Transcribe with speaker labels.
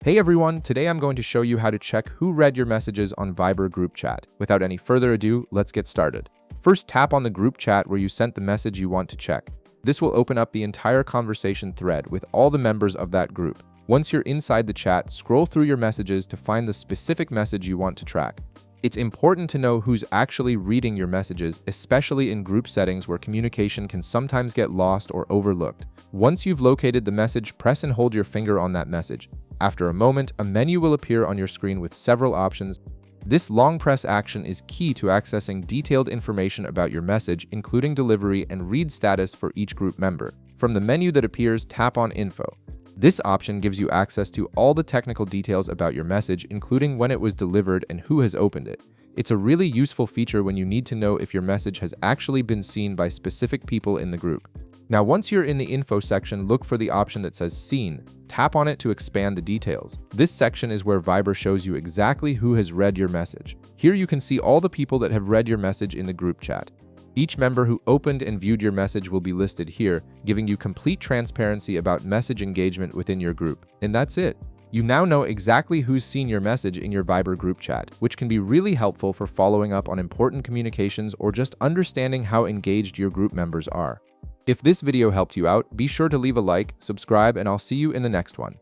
Speaker 1: Hey everyone, today I'm going to show you how to check who read your messages on Viber group chat. Without any further ado, let's get started. First, tap on the group chat where you sent the message you want to check. This will open up the entire conversation thread with all the members of that group. Once you're inside the chat, scroll through your messages to find the specific message you want to track. It's important to know who's actually reading your messages, especially in group settings where communication can sometimes get lost or overlooked. Once you've located the message, press and hold your finger on that message. After a moment, a menu will appear on your screen with several options. This long press action is key to accessing detailed information about your message, including delivery and read status for each group member. From the menu that appears, tap on Info. This option gives you access to all the technical details about your message, including when it was delivered and who has opened it. It's a really useful feature when you need to know if your message has actually been seen by specific people in the group. Now, once you're in the info section, look for the option that says Seen. Tap on it to expand the details. This section is where Viber shows you exactly who has read your message. Here you can see all the people that have read your message in the group chat. Each member who opened and viewed your message will be listed here, giving you complete transparency about message engagement within your group. And that's it. You now know exactly who's seen your message in your Viber group chat, which can be really helpful for following up on important communications or just understanding how engaged your group members are. If this video helped you out, be sure to leave a like, subscribe, and I'll see you in the next one.